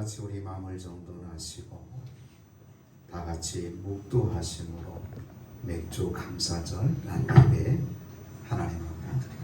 같이 우리 마음을 정돈하시고 다 같이 묵도하심으로 맥주 감사절 예배 하나님 앞에 드립니다.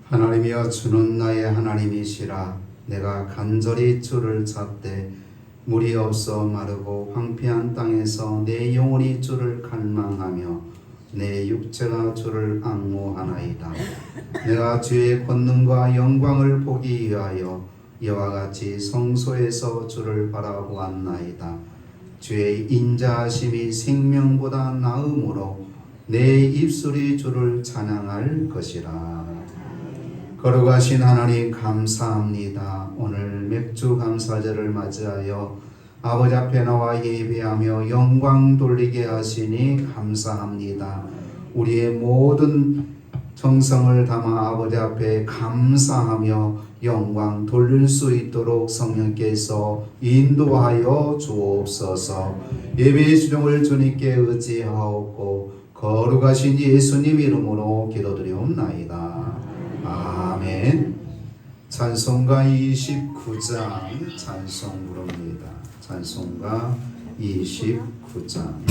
하나님이여, 주는 나의 하나님이시라. 내가 간절히 주를 찾되 물이 없어 마르고 황폐한 땅에서 내 영혼이 주를 갈망하며 내 육체가 주를 앙모하나이다. 내가 주의 권능과 영광을 보기 위하여 이와 같이 성소에서 주를 바라보았나이다. 주의 인자하심이 생명보다 나음으로 내 입술이 주를 찬양할 것이라. 거룩하신 하나님 감사합니다. 오늘 맥주 감사절을 맞이하여 아버지 앞에 나와 예배하며 영광 돌리게 하시니 감사합니다. 우리의 모든 정성을 담아 아버지 앞에 감사하며 영광 돌릴 수 있도록 성령께서 인도하여 주옵소서. 예배의 수종을 주님께 의지하옵고 거룩하신 예수님 이름으로 기도드리옵나이다. 아멘. 찬송가 29장 찬송 부릅니다. 찬송가 29장.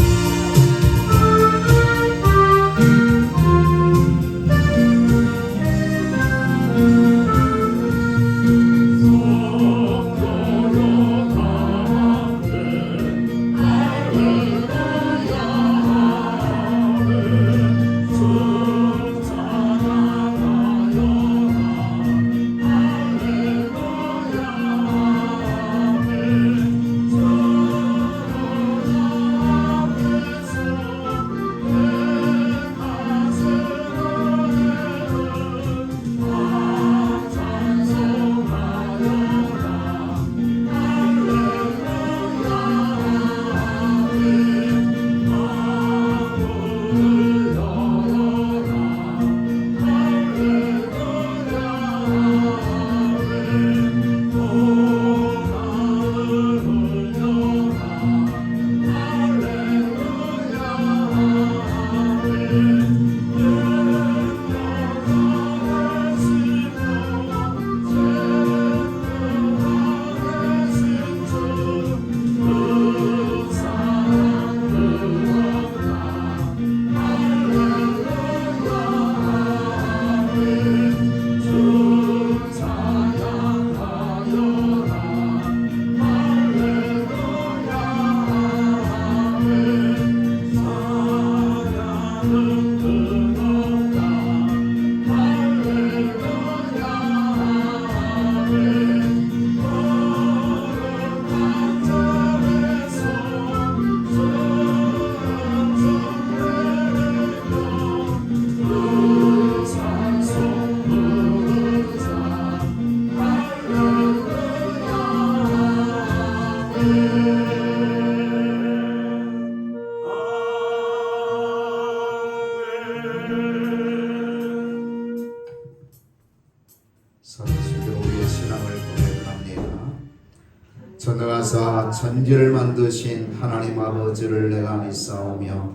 전능하사 천지를 만드신 하나님 아버지를 내가 믿사오며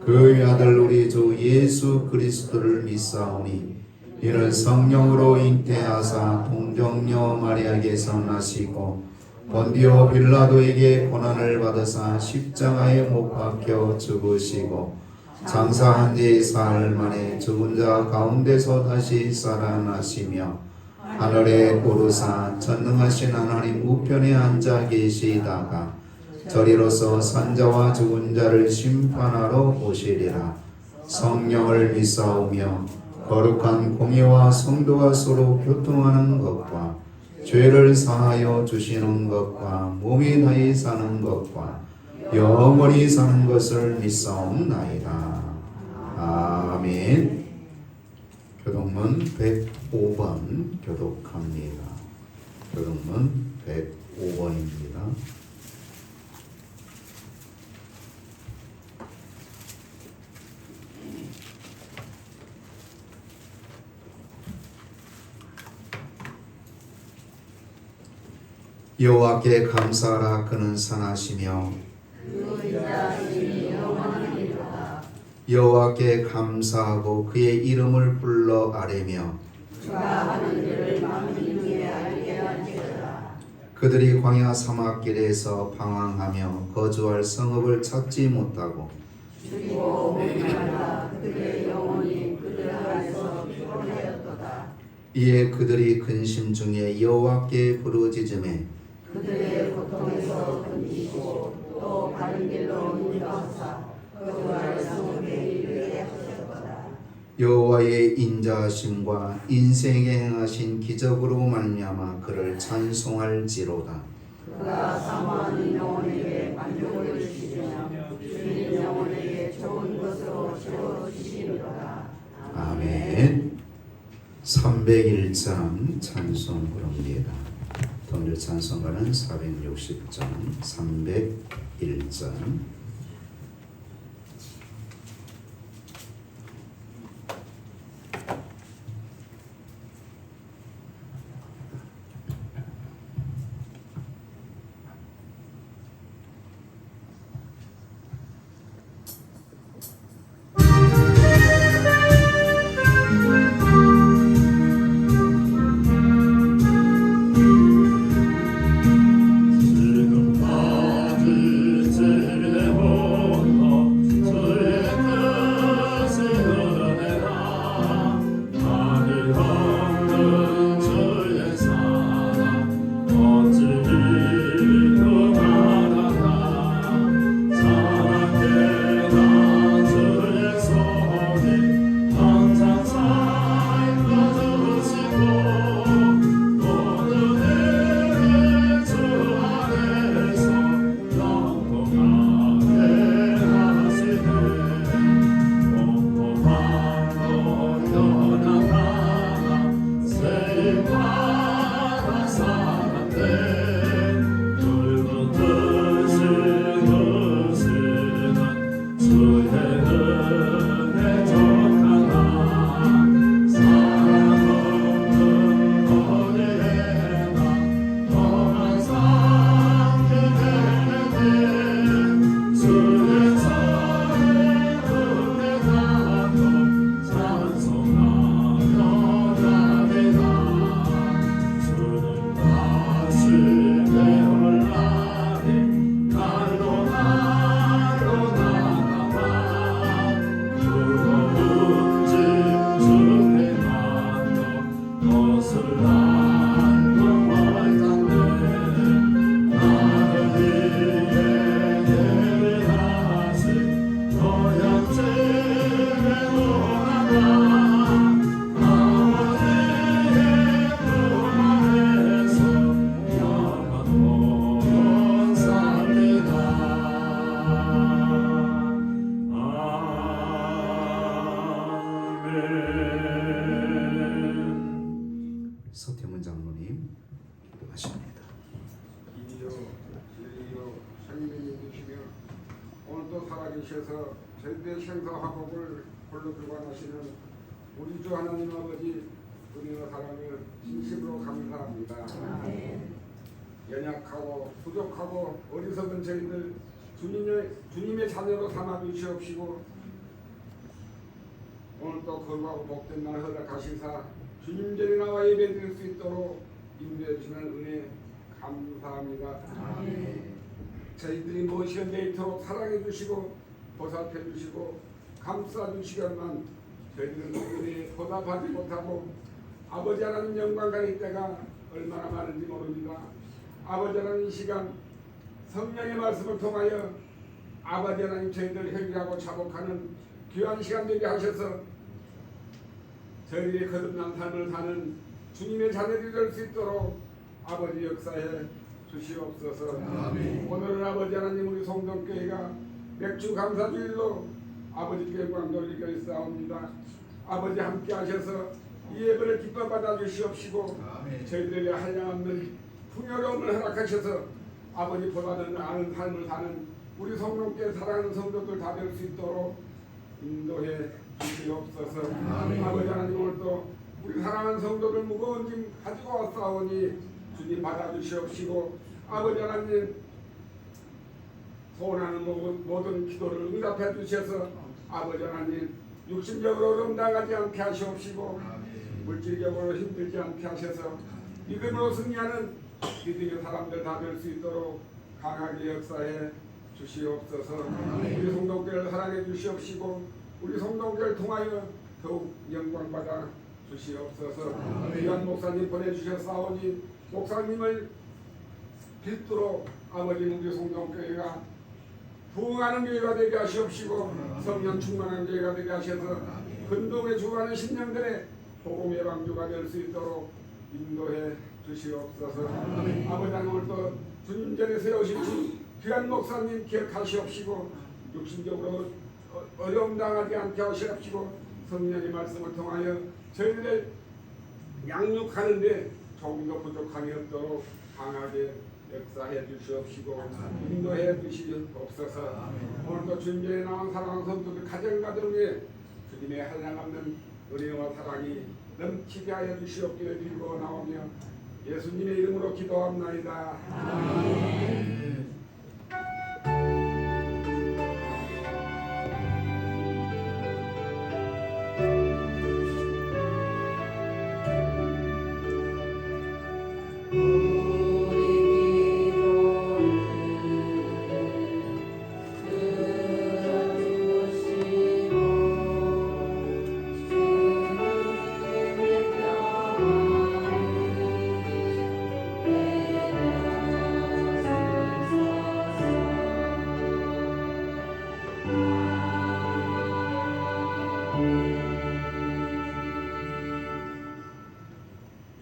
그의 아들 우리 주 예수 그리스도를 믿사오니 이는 성령으로 잉태하사 동정녀 마리아에게서 나시고 본디오 빌라도에게 고난을 받으사 십자가에 못 박혀 죽으시고 장사한 지 사흘 만에 죽은 자 가운데서 다시 살아나시며 하늘에 오르사 전능하신 하나님 우편에 앉아 계시다가 저리로서 산자와 죽은 자를 심판하러 오시리라. 성령을 믿사오며 거룩한 공의와 성도가 서로 교통하는 것과 죄를 사하여 주시는 것과 몸이 나이 사는 것과 영원히 사는 것을 믿사옵나이다. 아멘. 교독문 105번 교독합니다. 교독문 105번입니다. 여호와께 감사하라. 그는 선하시며 여호와께 감사하고 그의 이름을 불러 아뢰며 그들이 광야 사막길에서 방황하며 거주할 성읍을 찾지 못하고 이에 그들이 근심 중에 여호와께 부르짖음에 그들의 고통에서 건지시고 또 바른 길로 인도하사 거주할 성읍에 이르게 하셨도다. 여호와의 인자하심과 인생에 행하신 기적으로 말미암아 그를 찬송할지로다. 그가 사모하는 영혼에게 만족을 주시며 주인 영혼에게 좋은 것으로 채워주시리로다. 아멘. 301장 찬송 부릅니다. 동일 찬송가는 460장 301장. 서태문 장로님 기도하십니다. 이요 진리요 생명이시며 오늘도 살아계셔서 절대 생사화복을 홀로 주관하시는 우리 주 하나님 아버지 은혜와 사랑을 진심으로 감사합니다. 연약하고 부족하고 어리석은 저희들 주님의 자녀로 삼아 주시옵시고 오늘도 거룩하고 복된 날 허락하시사 주님 전에 나와 예배드릴 수 있도록 인도해 주시는 은혜 감사합니다. 저희들이 무엇이든지 이토록 사랑해 주시고 보살펴 주시고 감싸 주시건만 저희들은 은혜에 보답하지 못하고 아버지 하나님 영광 가릴 때가 얼마나 많은지 모릅니다. 아버지 하나님 이 시간 성령의 말씀을 통하여 아버지 하나님 저희들 회개하고 자복하는 귀한 시간 되게 하셔서 저희들이 거듭난 삶을 사는 주님의 자녀들이 될 수 있도록 아버지 역사에 주시옵소서. 아멘. 오늘은 아버지 하나님 우리 성동교회가 맥주 감사주일로 아버지께 영광 돌리고 있사옵니다. 아버지 함께 하셔서 이 예배를 기뻐 받아 주시옵시고 아멘. 저희들에게 한량없는 풍요로움을 허락하셔서 아버지보다는 나은 삶을 사는 우리 성도께 사랑하는 성도들 다 될 수 있도록 인도해 주시옵소서. 아멘. 아버지 하나님 오늘도 우리 사랑하는 성도들 무거운 짐 가지고 왔사오니 주님 받아주시옵시고 아버지 하나님 소원하는 모든 기도를 응답해 주셔서 아버지 하나님 육신적으로 어려움당하지 않게 하시옵시고 물질적으로 힘들지 않게 하셔서 믿음으로 승리하는 믿음의 사람들 다 될 수 있도록 강하게 역사해 주시옵소서. 우리 성도교회를 사랑해 주시옵시고 우리 성도교회를 통하여 더욱 영광받아 주시옵소서. 귀한 목사님 보내주셨사오니 목사님을 필두로 아버지 우리 성도교회가 부흥하는 교회가 되게 하시옵시고 성령 충만한 교회가 되게 하셔서 근동에 주하는 신령들의 복음 예방주가 될 수 있도록 인도해 주시옵소서. 아버지 하나님 오늘도 주님 전에 세우신 귀한 목사님 기억하시옵시고 육신적으로 어려움 당하지 않게 하시옵시고 성령의 말씀을 통하여 저희를 양육하는데 조금 더 부족함이 없도록 강하게 역사해 주시옵시고 인도해 주시옵소서. 오늘도 주님의 나온 사랑하는 성도들 가정가정에 주님의 한량없는 은혜와 사랑이 넘치게 하여 주시옵기를 빌고 나오며 예수님의 이름으로 기도합나이다. 아멘.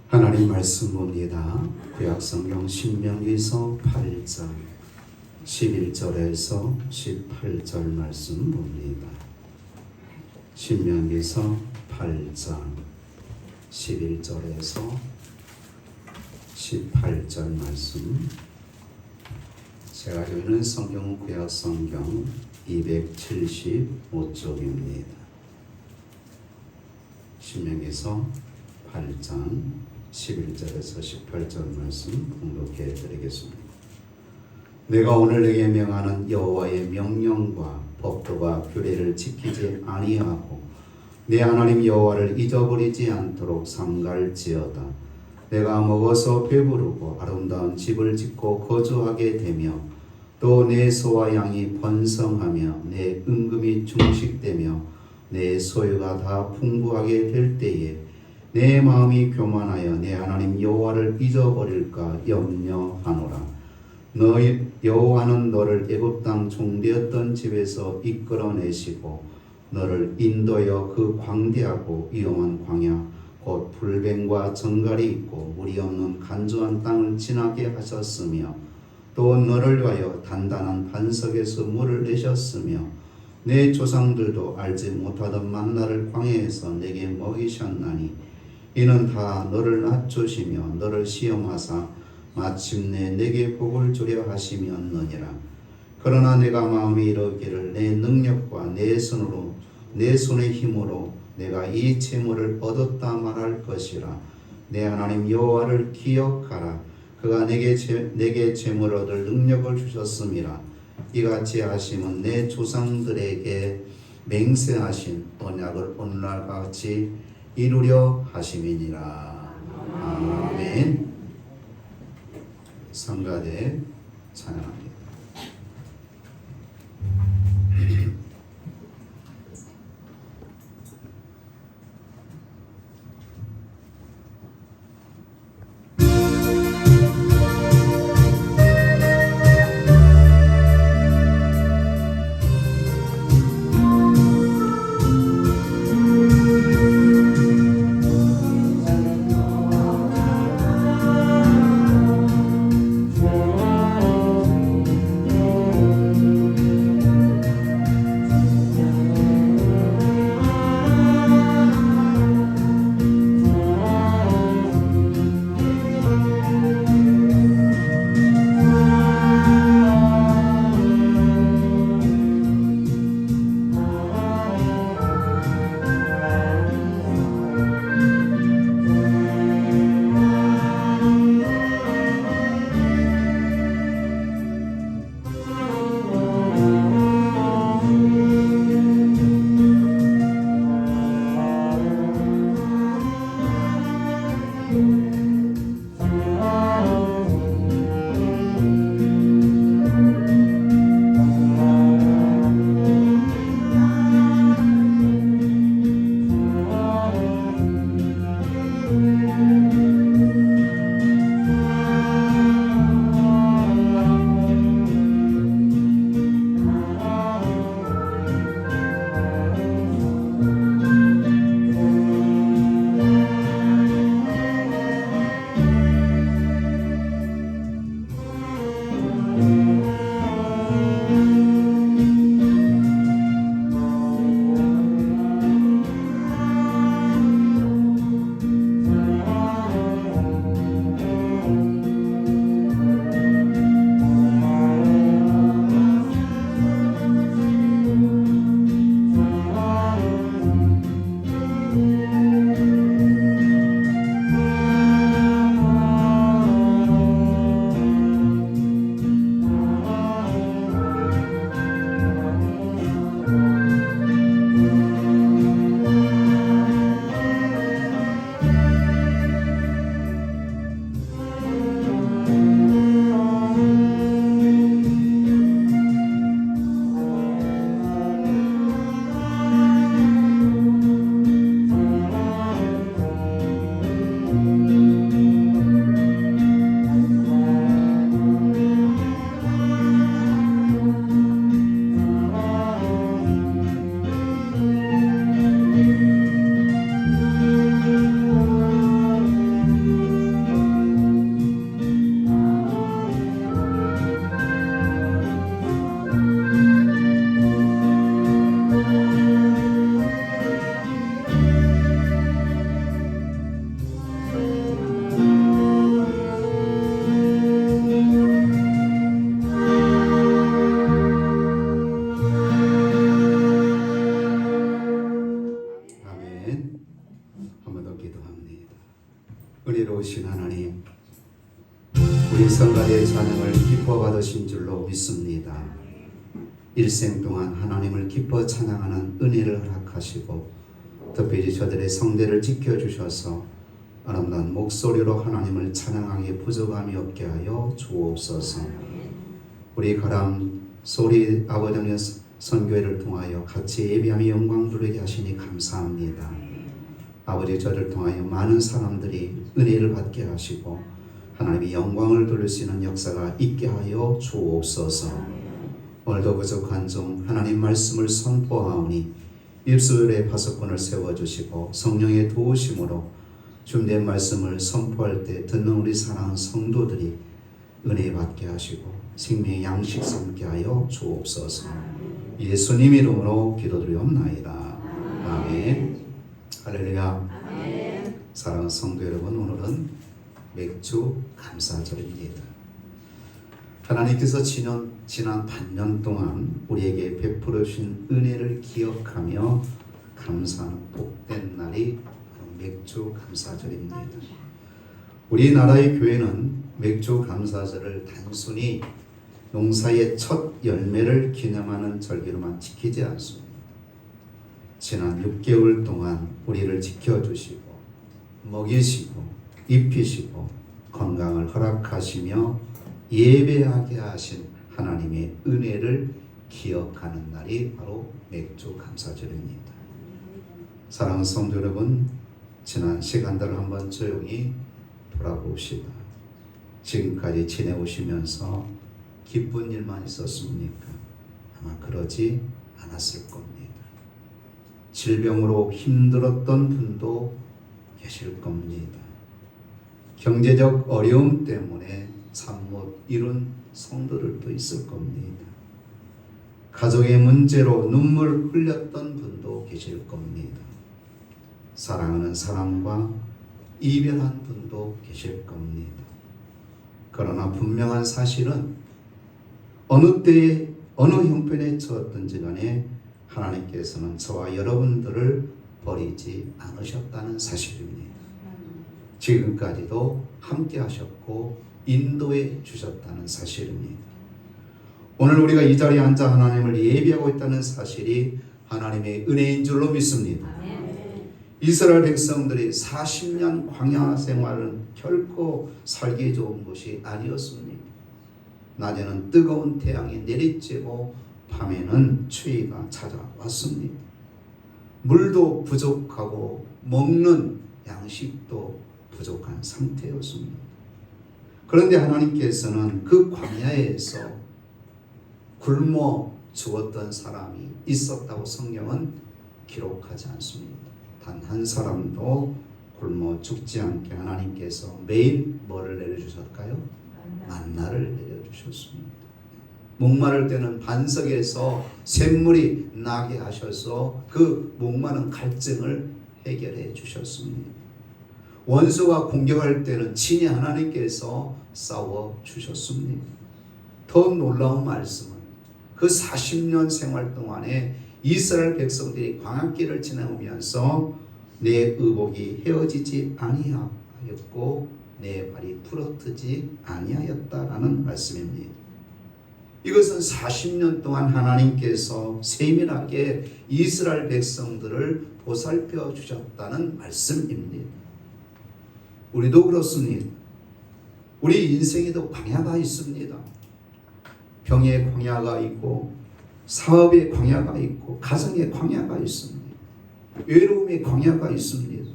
하나님 말씀 봅니다. 구약성경 신명기서 8장 11절에서 18절 말씀 봅니다. 신명기서 8장 11절에서 18절 말씀. 제가 읽는 성경은 구약성경 275쪽입니다. 신명기서 8장 11절에서 18절 말씀 공독해 드리겠습니다. 내가 오늘 내게 명하는 여호와의 명령과 법도와 규례를 지키지 아니하고 내 하나님 여호와를 잊어버리지 않도록 삼갈지어다. 내가 먹어서 배부르고 아름다운 집을 짓고 거주하게 되며 또 내 소와 양이 번성하며 내 은금이 충식되며 내 소유가 다 풍부하게 될 때에 내 마음이 교만하여 내 하나님 여호와를 잊어버릴까 염려하노라. 너희 여호와는 너를 애굽 땅 종되었던 집에서 이끌어내시고 너를 인도하여 그 광대하고 위험한 광야 곧 불뱀과 정갈이 있고 물이 없는 간조한 땅을 지나게 하셨으며 또 너를 위하여 단단한 반석에서 물을 내셨으며 내 조상들도 알지 못하던 만나를 광야에서 내게 먹이셨나니 이는 다 너를 낮추시며 너를 시험하사 마침내 내게 복을 주려 하시면느니라. 그러나 내가 마음에 이르기를 내 능력과 내 손의 힘으로 내가 이 재물을 얻었다 말할 것이라. 내 하나님 여호와를 기억하라. 그가 내게 재물 얻을 능력을 주셨음이라. 이같이 하심은 내 조상들에게 맹세하신 언약을 오늘날 같이 이루려 하심이니라. 아멘. 성가대 찬양합니다. 자비로우신 하나님, 우리 성가대의 찬양을 기뻐 받으신 줄로 믿습니다. 일생 동안 하나님을 기뻐 찬양하는 은혜를 허락하시고 특별히 저들의 성대를 지켜주셔서 아름다운 목소리로 하나님을 찬양하기에 부족함이 없게 하여 주옵소서. 우리 가람 소리 아버지의 선교회를 통하여 같이 예배하며 영광 돌리게 하시니 감사합니다. 아버지, 저를 통하여 많은 사람들이 은혜를 받게 하시고 하나님의 영광을 돌릴 수 있는 역사가 있게 하여 주옵소서. 오늘도 부족한 종 하나님 말씀을 선포하오니 입술에 파수꾼을 세워주시고 성령의 도우심으로 준비된 말씀을 선포할 때 듣는 우리 사랑하는 성도들이 은혜 받게 하시고 생명의 양식 삼게 하여 주옵소서. 예수님 이름으로 기도드리옵나이다. 아멘. 할렐루야. 사랑하는 성도 여러분, 오늘은 맥주 감사절입니다. 하나님께서 지난 반년 동안 우리에게 베풀어 주신 은혜를 기억하며 감사하는 복된 날이 맥주 감사절입니다. 우리나라의 교회는 맥주 감사절을 단순히 농사의 첫 열매를 기념하는 절기로만 지키지 않습니다. 지난 6개월 동안 우리를 지켜주시고 먹이시고 입히시고 건강을 허락하시며 예배하게 하신 하나님의 은혜를 기억하는 날이 바로 맥주 감사절입니다. 사랑하는 성도 여러분, 지난 시간들을 한번 조용히 돌아봅시다. 지금까지 지내오시면서 기쁜 일만 있었습니까? 아마 그러지 않았을 겁니다. 질병으로 힘들었던 분도 계실 겁니다. 경제적 어려움 때문에 잠 못 이룬 성도들도 있을 겁니다. 가족의 문제로 눈물 흘렸던 분도 계실 겁니다. 사랑하는 사람과 이별한 분도 계실 겁니다. 그러나 분명한 사실은 어느 때에 어느 형편에 처했든지 간에 하나님께서는 저와 여러분들을 버리지 않으셨다는 사실입니다. 지금까지도 함께 하셨고 인도해 주셨다는 사실입니다. 오늘 우리가 이 자리에 앉아 하나님을 예배하고 있다는 사실이 하나님의 은혜인 줄로 믿습니다. 이스라엘 백성들이 40년 광야 생활은 결코 살기 좋은 것이 아니었습니다. 낮에는 뜨거운 태양이 내리쬐고 밤에는 추위가 찾아왔습니다. 물도 부족하고 먹는 양식도 부족한 상태였습니다. 그런데 하나님께서는 그 광야에서 굶어 죽었던 사람이 있었다고 성경은 기록하지 않습니다. 단 한 사람도 굶어 죽지 않게 하나님께서 매일 뭐를 내려주셨을까요? 만나를 내려주셨습니다. 목마를 때는 반석에서 샘물이 나게 하셔서 그 목마른 갈증을 해결해 주셨습니다. 원수가 공격할 때는 친히 하나님께서 싸워 주셨습니다. 더 놀라운 말씀은 그 40년 생활 동안에 이스라엘 백성들이 광야길을 지나오면서 내 의복이 헤어지지 아니하였고 내 발이 부러뜨지 아니하였다라는 말씀입니다. 이것은 40년 동안 하나님께서 세밀하게 이스라엘 백성들을 보살펴 주셨다는 말씀입니다. 우리도 그렇습니다. 우리 인생에도 광야가 있습니다. 병의 광야가 있고 사업의 광야가 있고 가정의 광야가 있습니다. 외로움의 광야가 있습니다.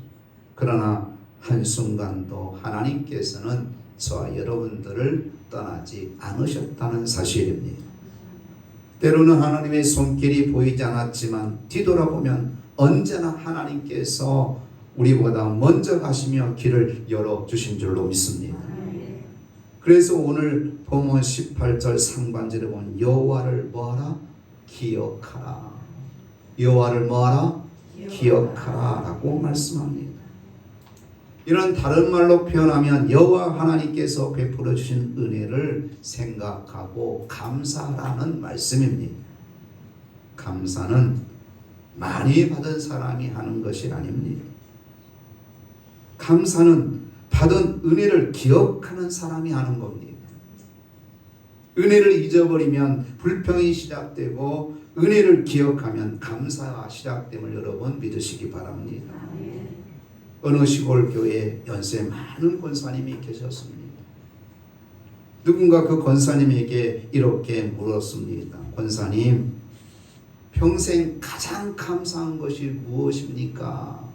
그러나 한순간도 하나님께서는 저와 여러분들을 떠나지 않으셨다는 사실입니다. 때로는 하나님의 손길이 보이지 않았지만 뒤돌아보면 언제나 하나님께서 우리보다 먼저 가시며 길을 열어주신 줄로 믿습니다. 그래서 오늘 본문 18절 상반절에 보면 여호와를 뭐하라? 기억하라. 여호와를 뭐하라? 기억하라 라고 말씀합니다. 이런 다른 말로 표현하면 여호와 하나님께서 베풀어 주신 은혜를 생각하고 감사하라는 말씀입니다. 감사는 많이 받은 사람이 하는 것이 아닙니다. 감사는 받은 은혜를 기억하는 사람이 하는 겁니다. 은혜를 잊어버리면 불평이 시작되고 은혜를 기억하면 감사가 시작됨을 여러분 믿으시기 바랍니다. 어느 시골 교회에 연세 많은 권사님이 계셨습니다. 누군가 그 권사님에게 이렇게 물었습니다. 권사님, 평생 가장 감사한 것이 무엇입니까?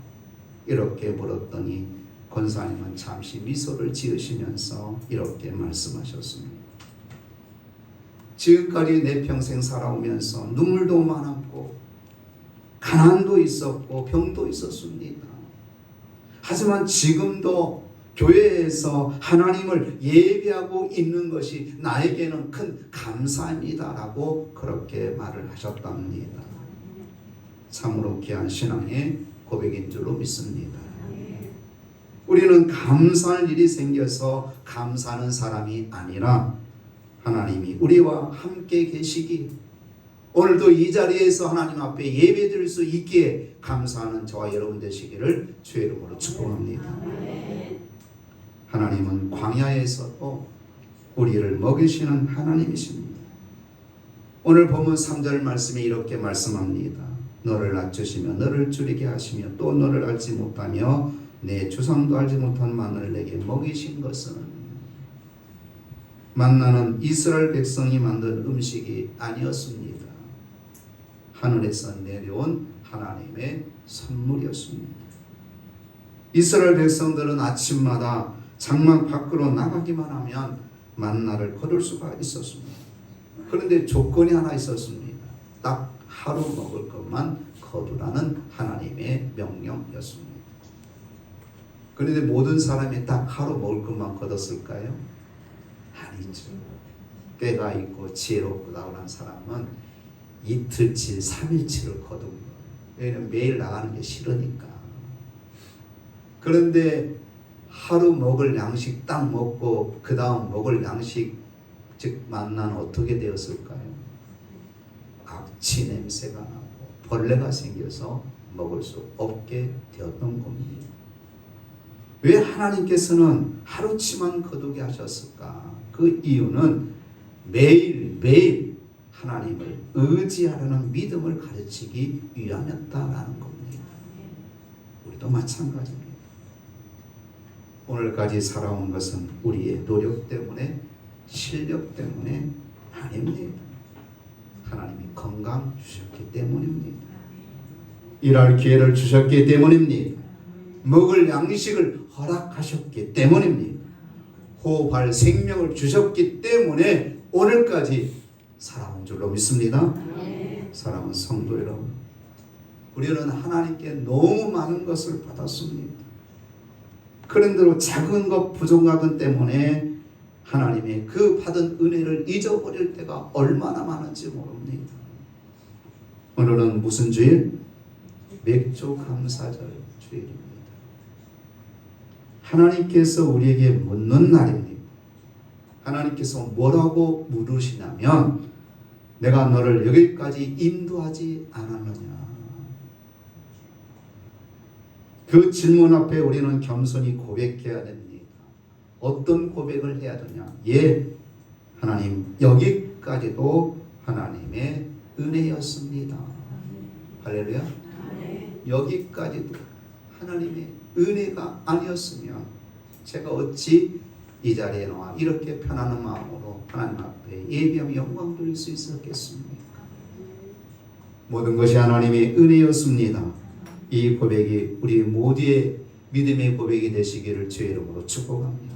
이렇게 물었더니 권사님은 잠시 미소를 지으시면서 이렇게 말씀하셨습니다. 지금까지 내 평생 살아오면서 눈물도 많았고 가난도 있었고 병도 있었습니다. 하지만 지금도 교회에서 하나님을 예배하고 있는 것이 나에게는 큰 감사입니다라고 그렇게 말을 하셨답니다. 참으로 귀한 신앙의 고백인 줄로 믿습니다. 우리는 감사할 일이 생겨서 감사하는 사람이 아니라 하나님이 우리와 함께 계시기, 오늘도 이 자리에서 하나님 앞에 예배드릴 수 있기에 감사하는 저와 여러분 되시기를 주의 이름으로 축복합니다. 하나님은 광야에서도 우리를 먹이시는 하나님이십니다. 오늘 본문 3절 말씀에 이렇게 말씀합니다. 너를 낮추시며 너를 줄이게 하시며 또 너를 알지 못하며 내 조상도 알지 못한 만나를 내게 먹이신 것은, 만나는 이스라엘 백성이 만든 음식이 아니었습니다. 하늘에서 내려온 하나님의 선물이었습니다. 이스라엘 백성들은 아침마다 장막 밖으로 나가기만 하면 만나를 거둘 수가 있었습니다. 그런데 조건이 하나 있었습니다. 딱 하루 먹을 것만 거두라는 하나님의 명령이었습니다. 그런데 모든 사람이 딱 하루 먹을 것만 거뒀을까요? 아니죠. 꾀가 있고 지혜롭고 나오는 사람은 이틀치, 3일치를 거둔 거예요. 왜냐하면 매일 나가는 게 싫으니까. 그런데 하루 먹을 양식 딱 먹고 그 다음 먹을 양식, 즉 만나는 어떻게 되었을까요? 악취 냄새가 나고 벌레가 생겨서 먹을 수 없게 되었던 겁니다. 왜 하나님께서는 하루치만 거두게 하셨을까? 그 이유는 매일매일 하나님을 의지하라는 믿음을 가르치기 위함이었다라는 겁니다. 우리도 마찬가지입니다. 오늘까지 살아온 것은 우리의 노력 때문에, 실력 때문에 아닙니다. 하나님이 건강 주셨기 때문입니다. 일할 기회를 주셨기 때문입니다. 먹을 양식을 허락하셨기 때문입니다. 호흡할 생명을 주셨기 때문에 오늘까지 살아온 줄로 믿습니다. 사랑하는 성도 여러분, 우리는 하나님께 너무 많은 것을 받았습니다. 그런데도 작은 것, 부족한 것 때문에 하나님의 그 받은 은혜를 잊어버릴 때가 얼마나 많은지 모릅니다. 오늘은 무슨 주일? 맥주 감사절 주일입니다. 하나님께서 우리에게 묻는 날입니다. 하나님께서 뭐라고 물으시냐면, 내가 너를 여기까지 인도하지 않았느냐. 그 질문 앞에 우리는 겸손히 고백해야 됩니다. 어떤 고백을 해야 되냐? 예, 하나님, 여기까지도 하나님의 은혜였습니다. 할렐루야. 여기까지도 하나님의 은혜가 아니었으면 제가 어찌 이 자리에 나와 이렇게 편안한 마음으로 하나님 앞에 예배하며 영광 돌릴 수 있었겠습니까? 모든 것이 하나님의 은혜였습니다. 이 고백이 우리 모두의 믿음의 고백이 되시기를 주의 이름으로 축복합니다.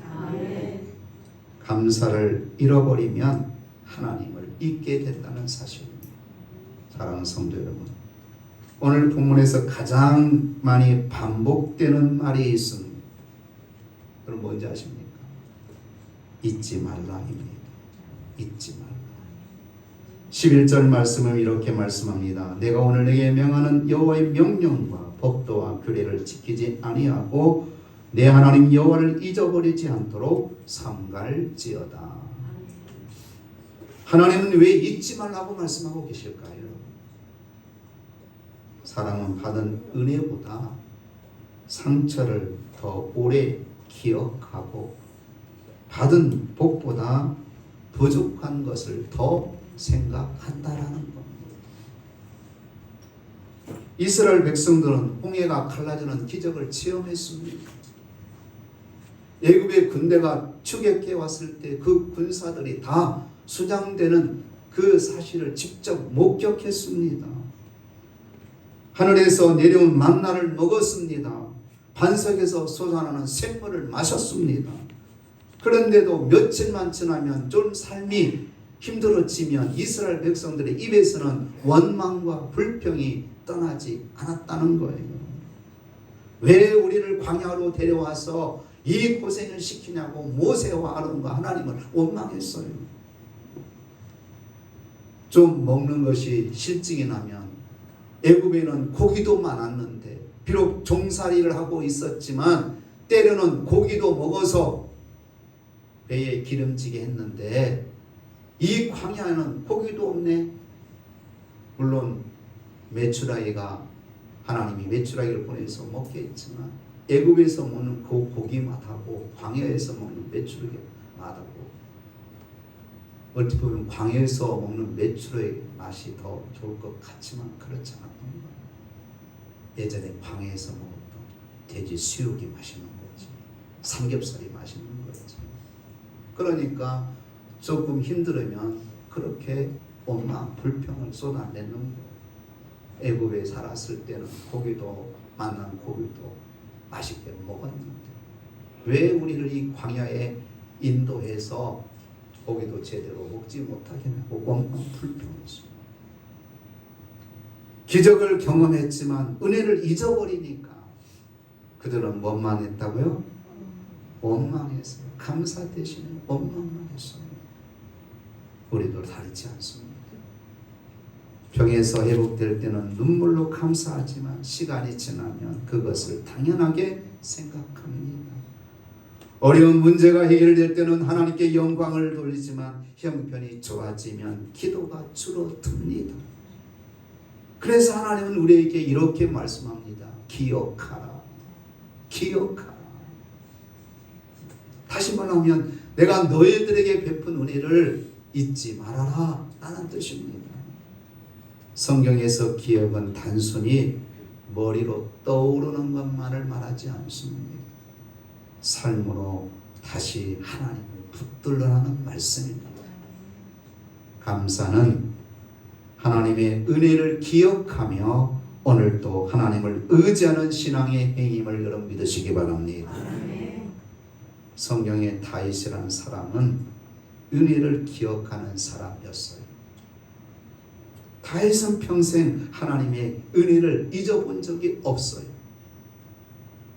감사를 잃어버리면 하나님을 잊게 된다는 사실입니다. 사랑하는 성도 여러분, 오늘 본문에서 가장 많이 반복되는 말이 있습니다. 여러분 뭔지 아십니까? 잊지 말라입니다. 잊지 말라. 11절 말씀은 이렇게 말씀합니다. 내가 오늘 내게 명하는 여호와의 명령과 법도와 규례를 지키지 아니하고 내 하나님 여호와를 잊어버리지 않도록 삼갈지어다. 하나님은 왜 잊지 말라고 말씀하고 계실까요? 사람은 받은 은혜보다 상처를 더 오래 기억하고 받은 복보다 부족한 것을 더 생각한다라는 겁니다. 이스라엘 백성들은 홍해가 갈라지는 기적을 체험했습니다. 애굽의 군대가 추격해 왔을 때 그 군사들이 다 수장되는 그 사실을 직접 목격했습니다. 하늘에서 내려온 만나를 먹었습니다. 반석에서 솟아나는 샘물을 마셨습니다. 그런데도 며칠만 지나면 좀 삶이 힘들어지면 이스라엘 백성들의 입에서는 원망과 불평이 떠나지 않았다는 거예요. 왜 우리를 광야로 데려와서 이 고생을 시키냐고 모세와 아론과 하나님을 원망했어요. 좀 먹는 것이 실증이 나면 애굽에는 고기도 많았는데 비록 종살이를 하고 있었지만 때로는 고기도 먹어서 배에 기름지게 했는데 이 광야에는 고기도 없네. 물론 메추라기가 하나님이 메추라기를 보내서 먹게 했지만 애굽에서 먹는 그 고기 맛하고 광야에서 먹는 메추라기 맛하고 어찌 보면 광야에서 먹는 메추라기 맛이 더 좋을 것 같지만 그렇지 않았던 거예요. 예전에 광야에서 먹었던 돼지 수육이 맛있는 거지, 삼겹살이 맛있는 거지. 그러니까 조금 힘들으면 그렇게 원망, 불평을 쏟아내는 거예요. 애굽에 살았을 때는 고기도 만난 고기도 맛있게 먹었는데 왜 우리를 이 광야에 인도해서 고기도 제대로 먹지 못하게 하고 원망, 불평했습니다. 기적을 경험했지만 은혜를 잊어버리니까 그들은 뭐만 했다고요? 원망했어요. 감사 대신에 원망만 했어요. 우리도 다르지 않습니다. 병에서 회복될 때는 눈물로 감사하지만 시간이 지나면 그것을 당연하게 생각합니다. 어려운 문제가 해결될 때는 하나님께 영광을 돌리지만 형편이 좋아지면 기도가 줄어듭니다. 그래서 하나님은 우리에게 이렇게 말씀합니다. 기억하라. 기억하라. 다시 말하면 내가 너희들에게 베푼 은혜를 잊지 말아라 라는 뜻입니다. 성경에서 기억은 단순히 머리로 떠오르는 것만을 말하지 않습니다. 삶으로 다시 하나님을 붙들라는 말씀입니다. 감사는 하나님의 은혜를 기억하며 오늘도 하나님을 의지하는 신앙의 행임을 여러분 믿으시기 바랍니다. 성경의 다윗이라는 사람은 은혜를 기억하는 사람이었어요. 다윗은 평생 하나님의 은혜를 잊어본 적이 없어요.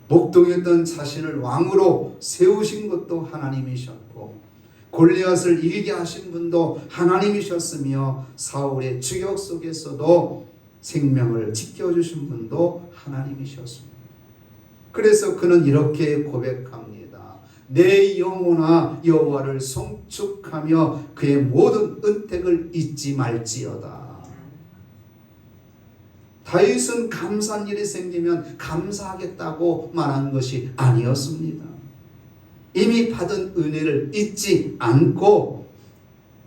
목동했던 자신을 왕으로 세우신 것도 하나님이셨고 골리앗을 이기게 하신 분도 하나님이셨으며 사울의 추격 속에서도 생명을 지켜주신 분도 하나님이셨습니다. 그래서 그는 이렇게 고백합니다. 내 영혼아 여호와를 송축하며 그의 모든 은택을 잊지 말지어다. 다윗은 감사한 일이 생기면 감사하겠다고 말한 것이 아니었습니다. 이미 받은 은혜를 잊지 않고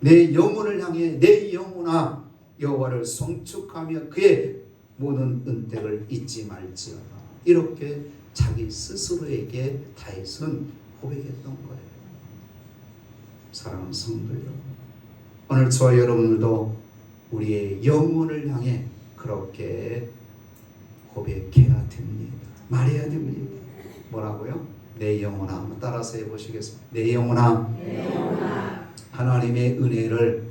내 영혼을 향해 내 영혼아 여호와를 송축하며 그의 모든 은택을 잊지 말지어다. 이렇게 자기 스스로에게 다윗은 고백했던 거예요. 사랑하는 성도 여러분, 오늘 저와 여러분들도 우리의 영혼을 향해 그렇게 고백해야 됩니다. 말해야 됩니다. 뭐라고요? 내 영혼아, 한번 따라서 해보시겠습니다. 내 영혼아, 하나님의 은혜를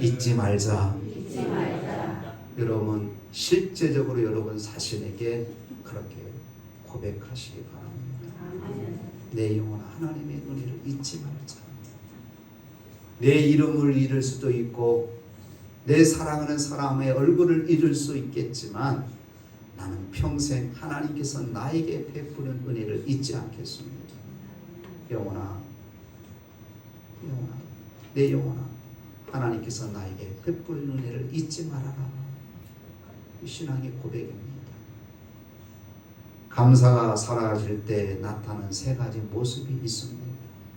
잊지 말자. 여러분 실제적으로 여러분 자신에게 그렇게 고백하시기 바랍니다. 내 영혼아, 하나님의 은혜를 잊지 말자. 내 이름을 잃을 수도 있고 내 사랑하는 사람의 얼굴을 잃을 수 있겠지만 나는 평생 하나님께서 나에게 베푸는 은혜를 잊지 않겠습니다. 영혼아, 내 영혼아, 하나님께서 나에게 베푸는 은혜를 잊지 말아라. 이 신앙의 고백입니다. 감사가 사라질 때 나타나는 세 가지 모습이 있습니다.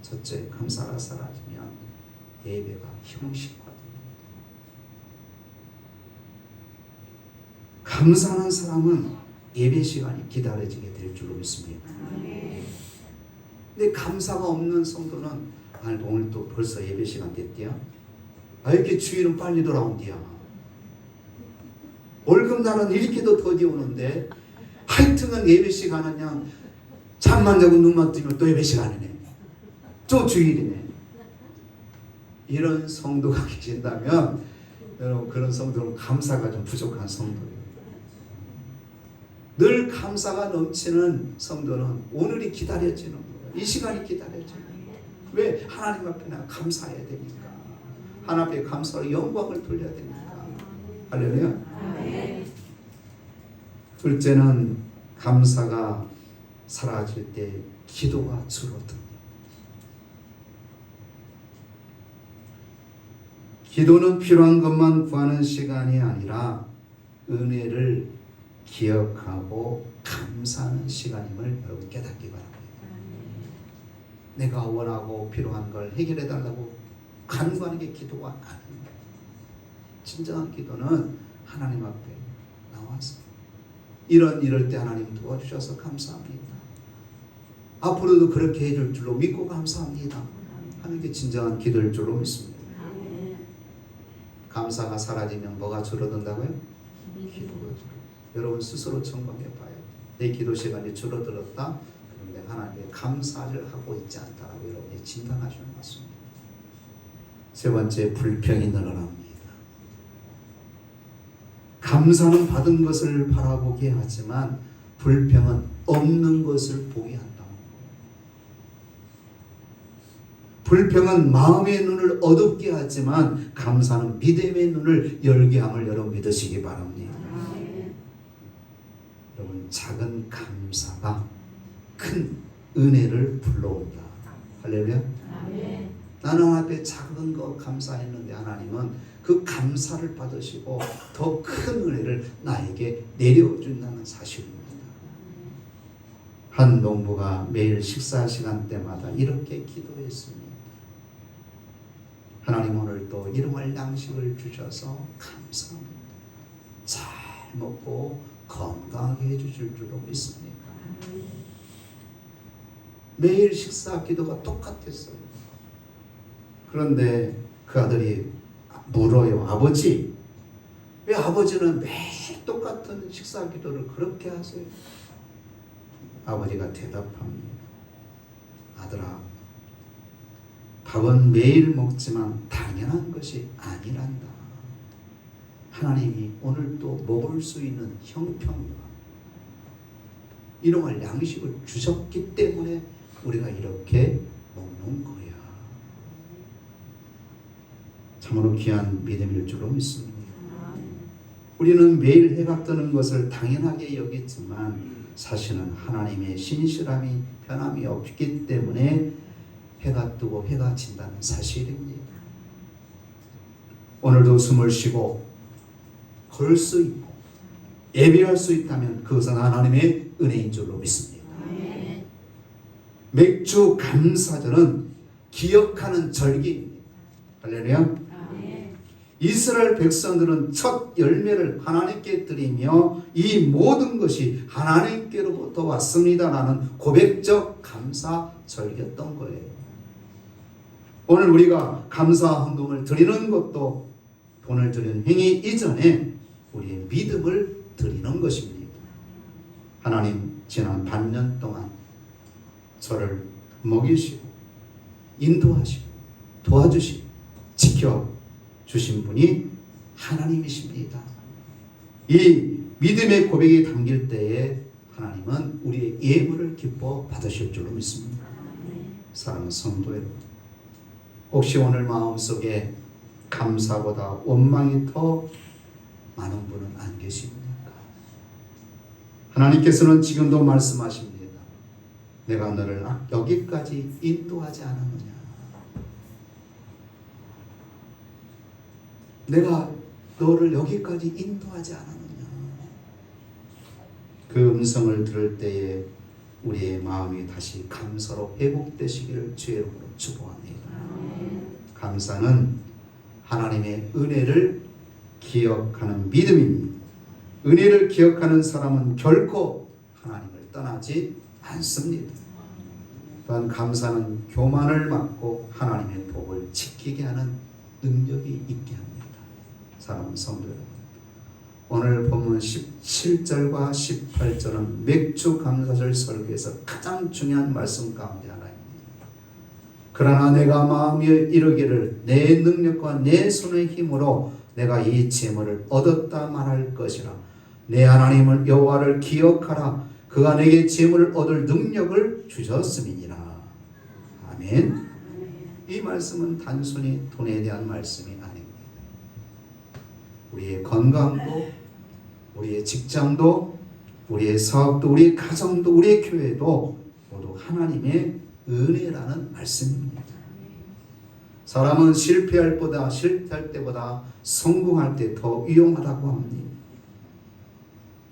첫째, 감사가 사라지면 예배가 형식화됩니다. 감사하는 사람은 예배 시간이 기다려지게 될 줄로 믿습니다. 근데 감사가 없는 성도는 오늘 또 벌써 예배 시간 됐대요. 이렇게 주일은 빨리 돌아온디야. 월급날은 이렇게도 더디 오는데 하여튼은 예배 시간은 그냥 잠만 자고 눈만 뜨면 또 예배 시간이네. 또 주일이네. 이런 성도가 계신다면 여러분, 그런 성도는 감사가 좀 부족한 성도예요. 늘 감사가 넘치는 성도는 오늘이 기다려지는 거예요. 이 시간이 기다려지는 거예요. 왜? 하나님 앞에 내가 감사해야 되니까. 하나님 앞에 감사로 영광을 돌려야 되니까. 할렐루야. 둘째는 감사가 사라질 때 기도가 줄어듭니다. 기도는 필요한 것만 구하는 시간이 아니라 은혜를 기억하고 감사하는 시간임을 여러분 깨닫기 바랍니다. 내가 원하고 필요한 걸 해결해 달라고 간구하는 게 기도가 아닙니다. 진정한 기도는 하나님 앞에 나와서 이럴 때 하나님 도와주셔서 감사합니다. 앞으로도 그렇게 해줄 줄로 믿고 감사합니다 하는 게 진정한 기도일 줄로 믿습니다. 감사가 사라지면 뭐가 줄어든다고요? 기도가 줄어든다. 여러분 스스로 점검해 봐요. 내 기도 시간이 줄어들었다. 그런데 하나님께 감사를 하고 있지 않다라고 여러분이 진단하셔야 맞습니다. 세 번째, 불평이 늘어납니다. 감사는 받은 것을 바라보게 하지만 불평은 없는 것을 보게 한다. 불평은 마음의 눈을 어둡게 하지만 감사는 믿음의 눈을 열게 함을 여러분 믿으시기 바랍니다. 여러분, 작은 감사가 큰 은혜를 불러온다. 할렐루야. 나는 앞에 작은 거 감사했는데 하나님은 그 감사를 받으시고 더 큰 은혜를 나에게 내려준다는 사실입니다. 한 농부가 매일 식사 시간 때마다 이렇게 기도했습니다. 하나님, 오늘 또 일용할 양식을 주셔서 감사합니다. 잘 먹고 건강하게 해주실 줄로 믿습니다. 매일 식사 기도가 똑같았어요. 그런데 그 아들이 물어요. 아버지, 왜 아버지는 매일 똑같은 식사 기도를 그렇게 하세요? 아버지가 대답합니다. 아들아, 밥은 매일 먹지만 당연한 것이 아니란다. 하나님이 오늘도 먹을 수 있는 형편과 일용할 양식을 주셨기 때문에 우리가 이렇게 먹는 거야. 참으로 귀한 믿음일 줄로 믿습니다. 우리는 매일 해가 뜨는 것을 당연하게 여기지만 사실은 하나님의 신실함이 변함이 없기 때문에 해가 뜨고 해가 진다는 사실입니다. 오늘도 숨을 쉬고 걸 수 있고 예배할 수 있다면 그것은 하나님의 은혜인 줄로 믿습니다. 맥주 감사절은 기억하는 절기입니다. 할렐루야. 이스라엘 백성들은 첫 열매를 하나님께 드리며 이 모든 것이 하나님께로부터 왔습니다라는 고백적 감사 절기였던 거예요. 오늘 우리가 감사 헌금을 드리는 것도 돈을 드리는 행위 이전에 우리의 믿음을 드리는 것입니다. 하나님, 지난 반년 동안 저를 먹이시고 인도하시고 도와주시고 지켜주신 분이 하나님이십니다. 이 믿음의 고백이 담길 때에 하나님은 우리의 예물을 기뻐 받으실 줄로 믿습니다. 사랑하는 성도 여러분, 혹시 오늘 마음속에 감사보다 원망이 더 많은 분은 안 계십니까? 하나님께서는 지금도 말씀하십니다. 내가 너를 여기까지 인도하지 않았느냐? 내가 너를 여기까지 인도하지 않았느냐? 그 음성을 들을 때에 우리의 마음이 다시 감사로 회복되시기를 주의 이름으로 축복합니다. 감사는 하나님의 은혜를 기억하는 믿음입니다. 은혜를 기억하는 사람은 결코 하나님을 떠나지 않습니다. 또한 감사는 교만을 막고 하나님의 복을 지키게 하는 능력이 있게 합니다. 사랑하는 성도 여러분, 오늘 본문 17절과 18절은 맥주 감사절 설교에서 가장 중요한 말씀 가운데 하나입니다. 그러나 내가 마음에 이르기를 내 능력과 내 손의 힘으로 내가 이 재물을 얻었다 말할 것이라. 내 하나님을 여호와를 기억하라. 그가 내게 재물을 얻을 능력을 주셨음이니라. 아멘. 이 말씀은 단순히 돈에 대한 말씀이 아닙니다. 우리의 건강도, 우리의 직장도, 우리의 사업도, 우리의 가정도, 우리의 교회도 모두 하나님의 은혜라는 말씀입니다. 사람은 실패할 때보다 성공할 때 더 유용하다고 합니다.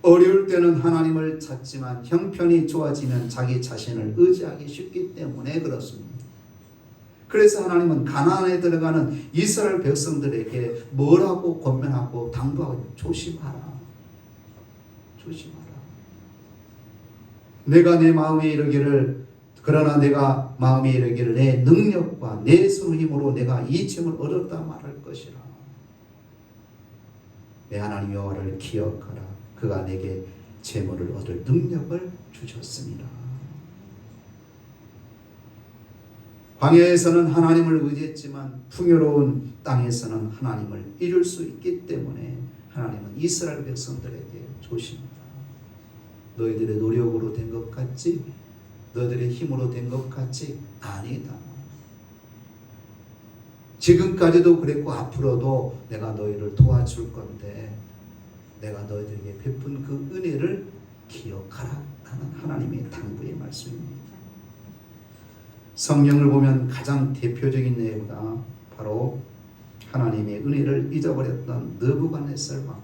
어려울 때는 하나님을 찾지만 형편이 좋아지면 자기 자신을 의지하기 쉽기 때문에 그렇습니다. 그래서 하나님은 가나안에 들어가는 이스라엘 백성들에게 뭐라고 권면하고 당부하고 조심하라. 조심하라. 내가 내 마음에 이르기를 그러나 내가 마음에 이르기를 내 능력과 내 손의 힘으로 내가 이 재물을 얻었다 말할 것이라. 내 하나님 여호와를 기억하라. 그가 내게 재물을 얻을 능력을 주셨습니다. 광야에서는 하나님을 의지했지만 풍요로운 땅에서는 하나님을 이룰 수 있기 때문에 하나님은 이스라엘 백성들에게 조심하라. 너희들의 노력으로 된 것 같지? 너희들의 힘으로 된 것 같지? 아니다. 지금까지도 그랬고 앞으로도 내가 너희를 도와줄 건데 내가 너희들에게 베푼 그 은혜를 기억하라 하는 하나님의 당부의 말씀입니다. 성경을 보면 가장 대표적인 예가 바로 하나님의 은혜를 잊어버렸던 느부갓네살 왕.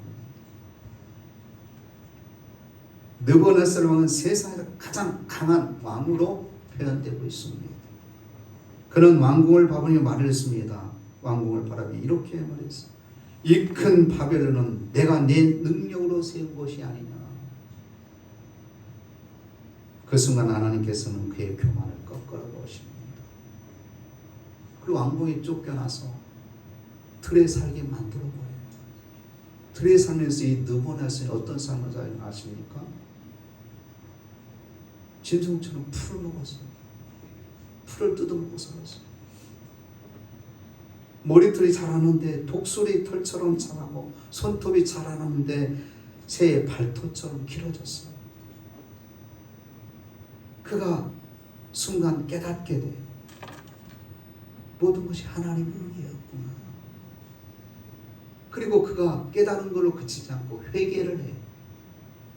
느부갓네살 왕은 세상에서 가장 강한 왕으로 표현되고 있습니다. 그는 왕궁을 바라보며 말했습니다. 왕궁을 바라보며 이렇게 말했습니다. 이 큰 바벨론은 내가 내 능력으로 세운 것이 아니냐. 그 순간 하나님께서는 그의 교만을 꺾으러 오십니다. 그 왕궁에 쫓겨나서 틀에 살게 만들어 버려요. 틀에 살면서 이 느부갓네살이 어떤 삶을 살는지 아십니까? 짐승처럼 풀을 먹었어요. 풀을 뜯어먹고 살았어요. 머리털이 자라는데 독수리 털처럼 자라고 손톱이 자라는데 새의 발톱처럼 길어졌어요. 그가 순간 깨닫게 돼요. 모든 것이 하나님의 은혜였구나. 그리고 그가 깨닫는 걸로 그치지 않고 회개를 해요.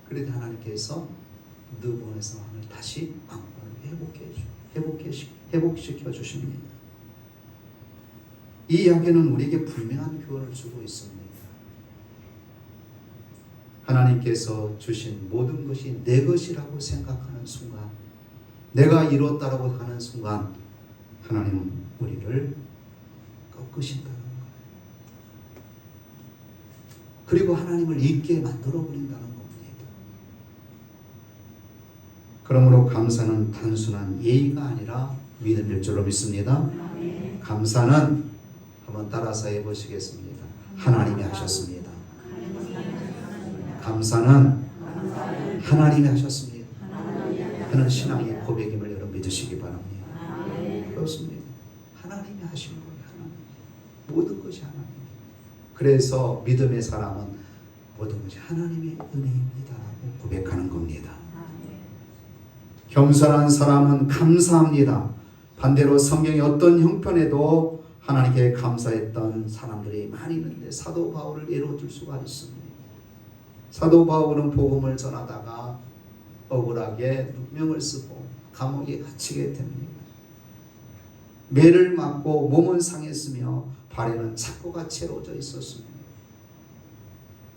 그래도 하나님께서 느부갓네살 왕을 다시 왕권을 회복시켜 주십니다. 이 이야기는 우리에게 분명한 교훈을 주고 있습니다. 하나님께서 주신 모든 것이 내 것이라고 생각하는 순간, 내가 이루었다라고 하는 순간 하나님은 우리를 꺾으신다는 거예요. 그리고 하나님을 잊게 만들어 버린다는 겁니다. 그러므로 감사는 단순한 예의가 아니라 믿음일 줄로 믿습니다. 감사는 한번 따라서 해보시겠습니다. 하나님이 하셨습니다. 감사는 하나님이 하셨습니다. 그는 신앙의 고백임을 여러분 믿으시기 바랍니다. 그렇습니다. 하나님이 하신 거예요. 하나님. 모든 것이 하나님. 그래서 믿음의 사람은 모든 것이 하나님의 은혜입니다 라고 고백하는 겁니다. 겸손한 사람은 감사합니다. 반대로 성경의 어떤 형편에도 하나님께 감사했던 사람들이 많이 있는데 사도 바울을 예로 들 수가 있습니다. 사도 바울은 복음을 전하다가 억울하게 누명을 쓰고 감옥에 갇히게 됩니다. 매를 맞고 몸은 상했으며 발에는 착고가 채워져 있었습니다.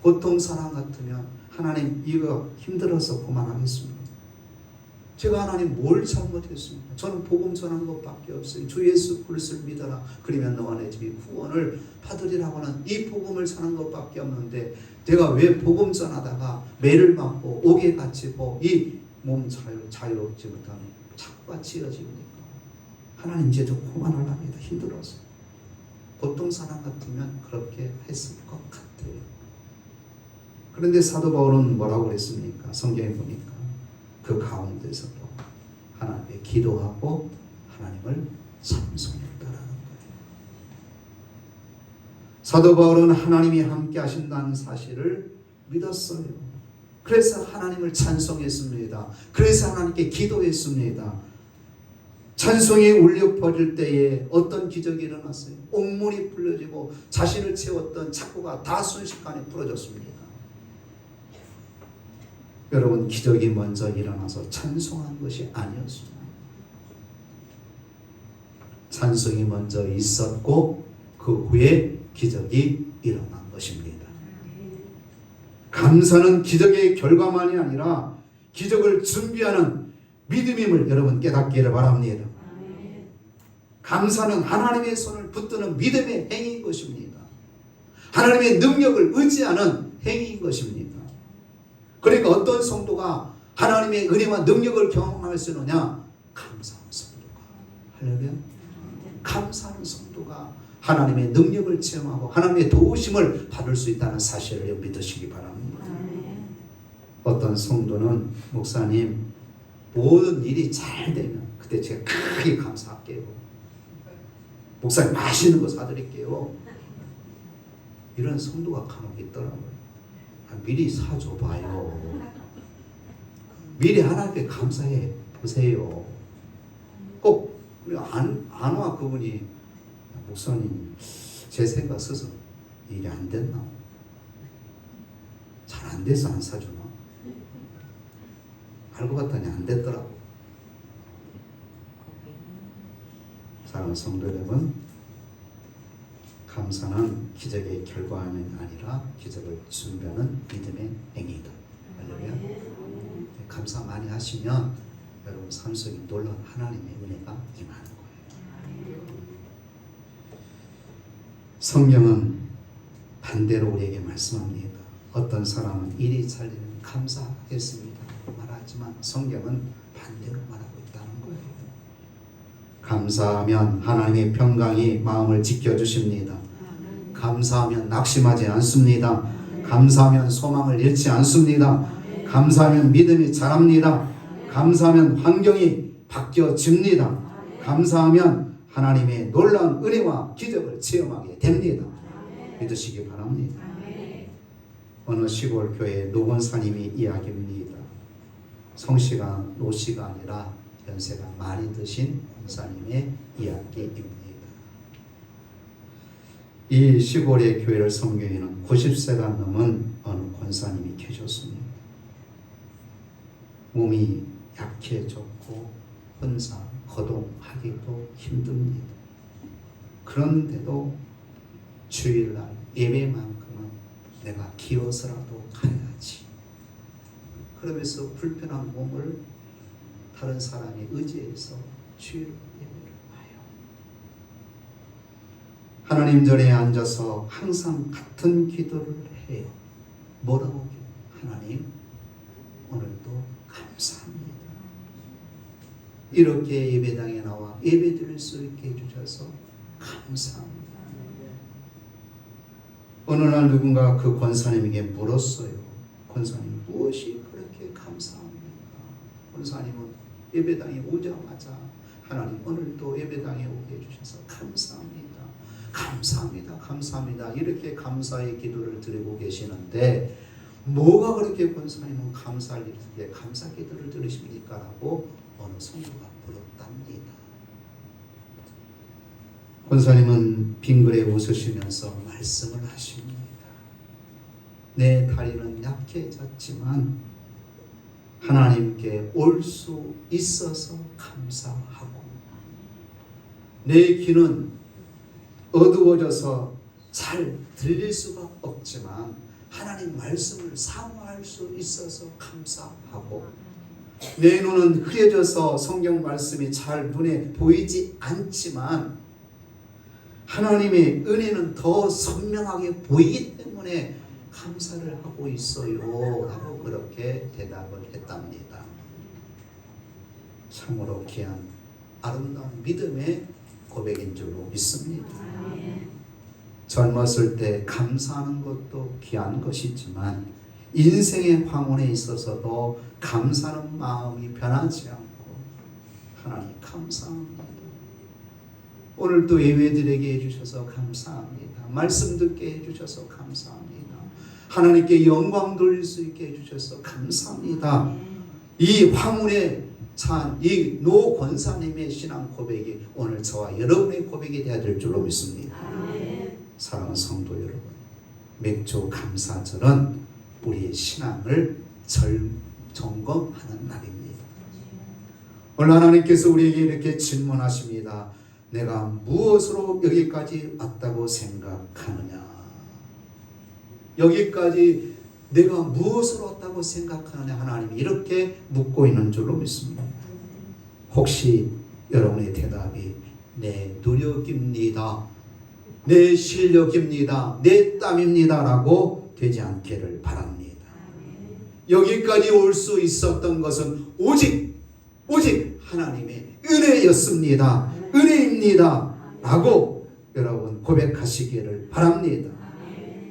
보통 사람 같으면 하나님 이거 힘들어서 그만하겠습니다. 제가 하나님 뭘 잘못했습니까? 저는 복음 전하는 것밖에 없어요. 주 예수 그리스도를 믿어라. 그러면 너와 내 집이 구원을 받으리라고 하는 이 복음을 전하는 것밖에 없는데 내가 왜 복음 전하다가 매를 맞고 옥에 갇히고 이 몸 자유롭지 못하는 자꾸가 지어집니까? 하나님 이제 좀 그만하랍니다. 힘들어서. 보통 사람 같으면 그렇게 했을 것 같아요. 그런데 사도 바울은 뭐라고 그랬습니까? 성경에 보니까 그 가운데서도 하나님께 기도하고 하나님을 찬송했다라는 거예요. 사도 바울은 하나님이 함께 하신다는 사실을 믿었어요. 그래서 하나님을 찬송했습니다. 그래서 하나님께 기도했습니다. 찬송이 울려 퍼질 때에 어떤 기적이 일어났어요. 옥문이 풀려지고 자신을 채웠던 착고가 다 순식간에 풀어졌습니다. 여러분, 기적이 먼저 일어나서 찬송한 것이 아니었습니다. 찬송이 먼저 있었고 그 후에 기적이 일어난 것입니다. 감사는 기적의 결과만이 아니라 기적을 준비하는 믿음임을 여러분 깨닫기를 바랍니다. 감사는 하나님의 손을 붙드는 믿음의 행위인 것입니다. 하나님의 능력을 의지하는 행위인 것입니다. 그러니까 어떤 성도가 하나님의 은혜와 능력을 경험할 수 있느냐? 감사하는 성도가. 할렐루야. 감사하는 성도가 하나님의 능력을 체험하고 하나님의 도우심을 받을 수 있다는 사실을 믿으시기 바랍니다. 어떤 성도는 목사님 모든 일이 잘 되면 그때 제가 크게 감사할게요. 목사님 맛있는 거 사드릴게요. 이런 성도가 간혹 있더라고요. 미리 사줘봐요. 미리 하나님께 감사해 보세요. 꼭 안 와 그분이 목사님 제 생각 써서 일이 안 됐나? 잘 안 돼서 안 사주나? 알고 봤더니 안 됐더라고. 사랑하는 성도 여러분, 감사는 기적의 결과만이 아니라 기적을 준비하는 믿음의 행위이다. 할렐루야. 감사 많이 하시면 여러분 삶 속에 놀라운 하나님의 은혜가 임하는 거예요. 성경은 반대로 우리에게 말씀합니다. 어떤 사람은 일이 잘 되면 감사하겠습니다 말하지만 성경은 반대로 말하고 있다는 거예요. 감사하면 하나님의 평강이 마음을 지켜주십니다. 감사하면 낙심하지 않습니다. 감사하면 소망을 잃지 않습니다. 감사하면 믿음이 자랍니다. 감사하면 환경이 바뀌어집니다. 감사하면 하나님의 놀라운 은혜와 기적을 체험하게 됩니다. 믿으시기 바랍니다. 어느 시골 교회 노건사님이 이야기입니다. 성씨가 노씨가 아니라 연세가 많이 드신 권사님의 이야기입니다. 이 시골의 교회를 섬기는 90세가 넘은 어느 권사님이 계셨습니다. 몸이 약해졌고 혼자 거동하기도 힘듭니다. 그런데도 주일날 예배만큼은 내가 기어서라도 가야지. 그러면서 불편한 몸을 다른 사람이 의지해서 주일 예배를 와요. 하나님 전에 앉아서 항상 같은 기도를 해요. 뭐라고? 하나님 오늘도 감사합니다. 이렇게 예배당에 나와 예배드릴 수 있게 해주셔서 감사합니다. 어느 날 누군가 그 권사님에게 물었어요. 권사님 무엇이 그렇게 감사합니까? 권사님은 예배당에 오자마자 하나님 오늘도 예배당에 오게 해주셔서 감사합니다. 감사합니다. 감사합니다. 이렇게 감사의 기도를 드리고 계시는데 뭐가 그렇게 권사님은 감사할 일인데 감사 기도를 드리십니까? 라고 어느 성도가 물었답니다. 권사님은 빙그레 웃으시면서 말씀을 하십니다. 내 다리는 약해졌지만 하나님께 올 수 있어서 감사하고 내 귀는 어두워져서 잘 들릴 수가 없지만 하나님 말씀을 사모할 수 있어서 감사하고, 내 눈은 흐려져서 성경 말씀이 잘 눈에 보이지 않지만 하나님의 은혜는 더 선명하게 보이기 때문에 감사를 하고 있어요 라고 그렇게 대답을 했답니다. 참으로 귀한 아름다운 믿음의 고백인 줄로 믿습니다. 젊었을 때 감사하는 것도 귀한 것이지만 인생의 황혼에 있어서도 감사하는 마음이 변하지 않고 하나님 감사합니다. 오늘도 예배드리게 해주셔서 감사합니다. 말씀 듣게 해주셔서 감사합니다. 하나님께 영광 돌릴 수 있게 해주셔서 감사합니다. 이 황혼에 찬 이 노 권사님의 신앙 고백이 오늘 저와 여러분의 고백이 되어야 될 줄로 믿습니다. 사랑하는 성도 여러분, 맥주 감사절은 우리의 신앙을 점검하는 날입니다. 오늘 하나님께서 우리에게 이렇게 질문하십니다. 내가 무엇으로 여기까지 왔다고 생각하느냐? 여기까지 내가 무엇으로 왔다고 생각하느냐? 하나님이 이렇게 묻고 있는 줄로 믿습니다. 혹시 여러분의 대답이 내 노력입니다, 내 실력입니다, 내 땀입니다 라고 되지 않기를 바랍니다. 여기까지 올 수 있었던 것은 오직 하나님의 은혜였습니다. 은혜입니다 라고 여러분 고백하시기를 바랍니다.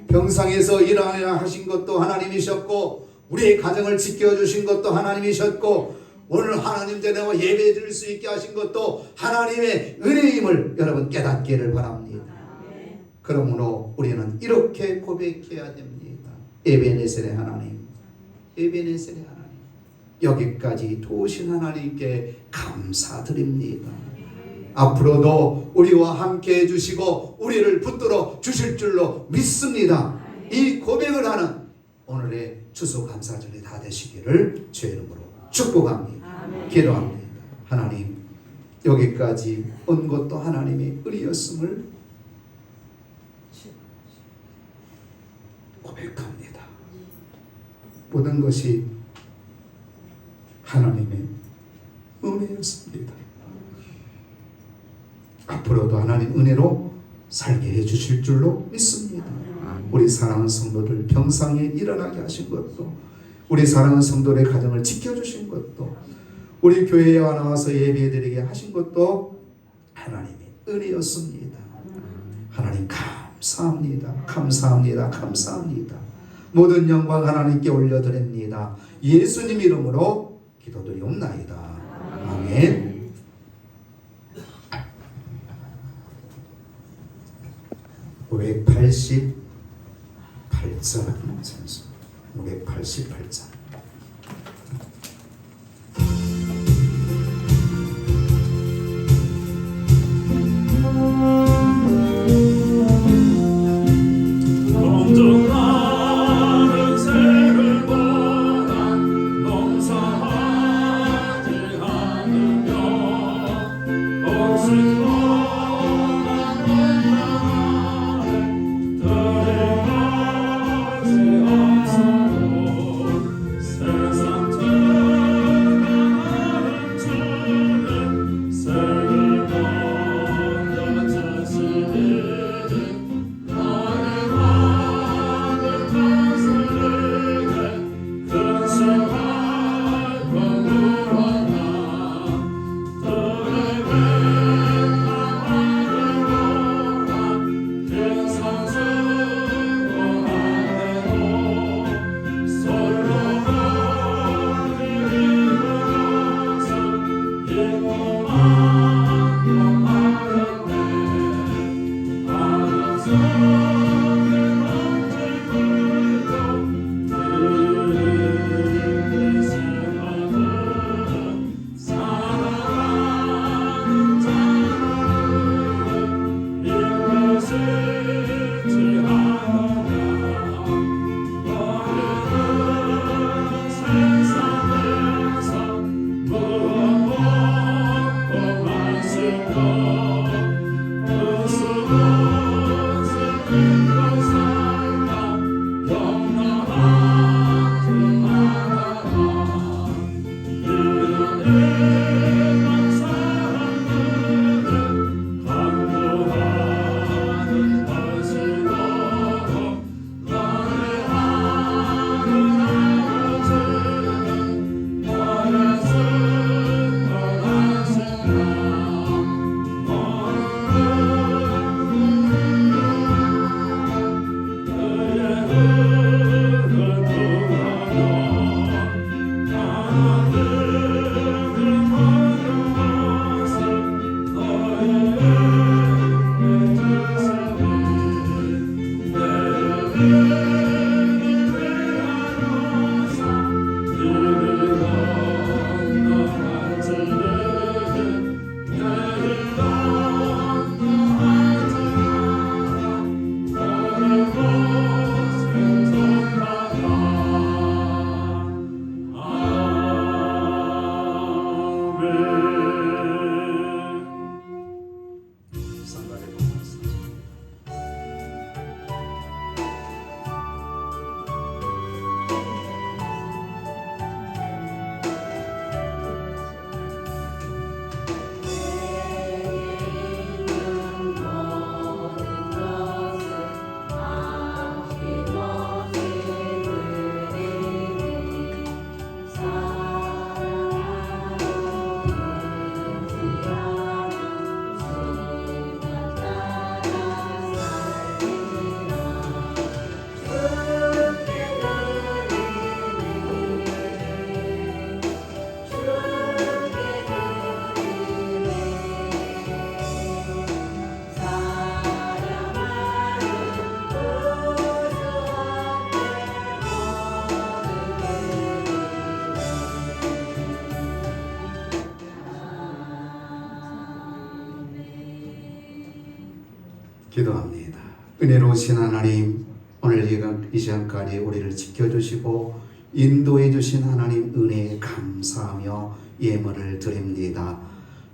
병상에서 일어나야 하신 것도 하나님이셨고, 우리의 가정을 지켜주신 것도 하나님이셨고, 오늘 하나님 전에 예배 드릴 수 있게 하신 것도 하나님의 은혜임을 여러분 깨닫기를 바랍니다. 그러므로 우리는 이렇게 고백해야 됩니다. 에베네셀의 하나님, 에베네셀의 하나님, 여기까지 도우신 하나님께 감사드립니다. 앞으로도 우리와 함께 해주시고 우리를 붙들어 주실 줄로 믿습니다. 이 고백을 하는 오늘의 추수감사절이 다 되시기를 주의 이름으로 축복합니다. 기도합니다. 하나님, 여기까지 온 것도 하나님의 은혜였음을 고백합니다. 모든 것이 하나님의 은혜였습니다. 앞으로도 하나님 은혜로 살게 해주실 줄로 믿습니다. 우리 사랑하는 성도들 병상에 일어나게 하신 것도, 우리 사랑하는 성도들의 가정을 지켜주신 것도, 우리 교회에 나와서 예배드리게 하신 것도 하나님의 은혜였습니다. 하나님 감사합니다. 감사합니다. 감사합니다. 모든 영광 하나님께 올려드립니다. 예수님 이름으로 기도드리옵나이다. 아멘. 588장 588장 농정하는 새를 보다 농사하지 않으며 옥수수만 들어가지 않소서. 기도합니다. 은혜로우신 하나님, 오늘 이 시간까지 우리를 지켜주시고 인도해 주신 하나님 은혜에 감사하며 예물을 드립니다.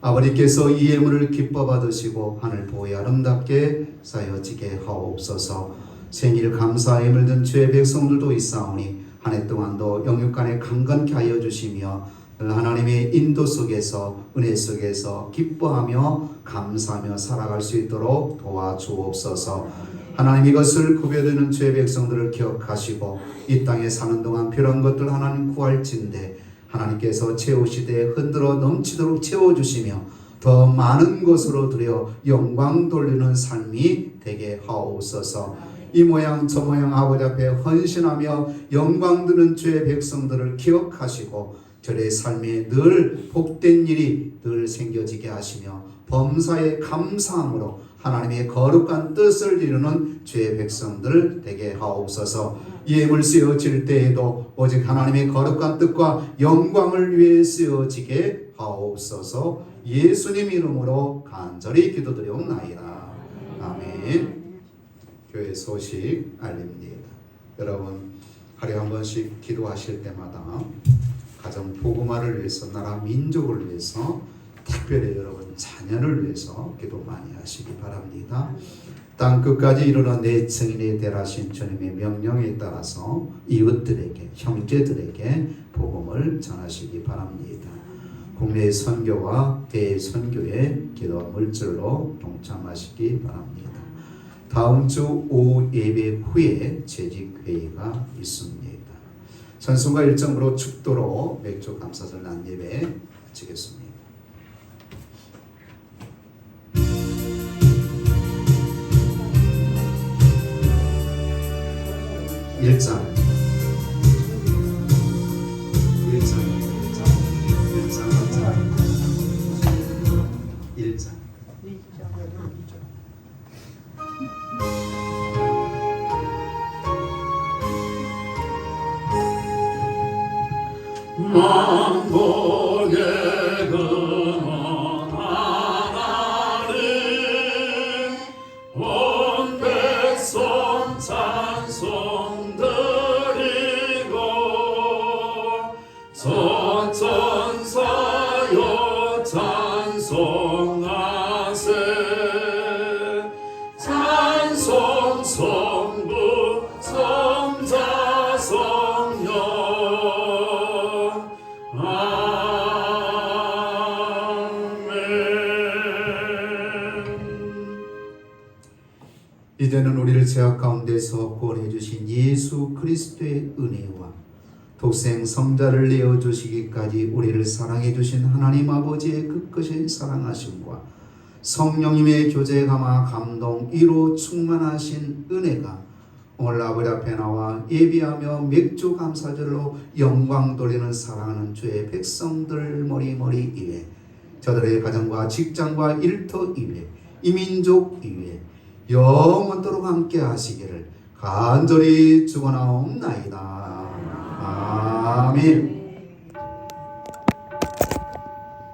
아버지께서 이 예물을 기뻐 받으시고 하늘 보혜 아름답게 쌓여지게 하옵소서. 생일 감사 예물 든 주의 백성들도 있사오니 한 해 동안도 영육간에 강건케 하여 주시며 하나님의 인도 속에서 은혜 속에서 기뻐하며 감사하며 살아갈 수 있도록 도와주옵소서. 하나님, 이것을 구별되는 주의 백성들을 기억하시고 이 땅에 사는 동안 필요한 것들 하나님 구할진대 하나님께서 채우시되 흔들어 넘치도록 채워주시며 더 많은 것으로 드려 영광 돌리는 삶이 되게 하옵소서. 이 모양 저 모양 아버지 앞에 헌신하며 영광 드는 주의 백성들을 기억하시고 저의 삶에 늘 복된 일이 늘 생겨지게 하시며 범사에 감사함으로 하나님의 거룩한 뜻을 이루는 주의 백성들 되게 하옵소서. 예물 쓰여질 때에도 오직 하나님의 거룩한 뜻과 영광을 위해 쓰여지게 하옵소서. 예수님 이름으로 간절히 기도드리옵나이다. 아멘. 교회 소식 알립니다. 여러분, 하루에 한 번씩 기도하실 때마다 가정 복음화를 위해서, 나라 민족을 위해서, 특별히 여러분 자녀를 위해서 기도 많이 하시기 바랍니다. 땅 끝까지 이르러 내 증인이 되라신 주님의 명령에 따라서 이웃들에게, 형제들에게 복음을 전하시기 바랍니다. 국내 선교와 대선교의 기도 물질로 동참하시기 바랍니다. 다음 주 오후 예배 후에 재직회의가 있습니다. 전송과 일정으로 축도로 맥주 감사절 난예배 마치겠습니다. 일장 만복의 근원 하나님 온 백성 찬송 드리고 전천사여 찬송하세 찬송 성부 성자 성령 이제는 우리를 죄악 가운데서 구원해 주신 예수 그리스도의 은혜와 독생 성자를 내어 주시기까지 우리를 사랑해 주신 하나님 아버지의 끝끝의 사랑하심과 성령님의 교제 감화 감동 이로 충만하신 은혜가 오늘 아버지 앞에 나와 예비하며 맥주 감사절로 영광 돌리는 사랑하는 주의 백성들 머리머리 이외, 저들의 가정과 직장과 일터 이외, 이민족 이외 영원토록 함께 하시기를 간절히 축원하옵나이다. 아멘.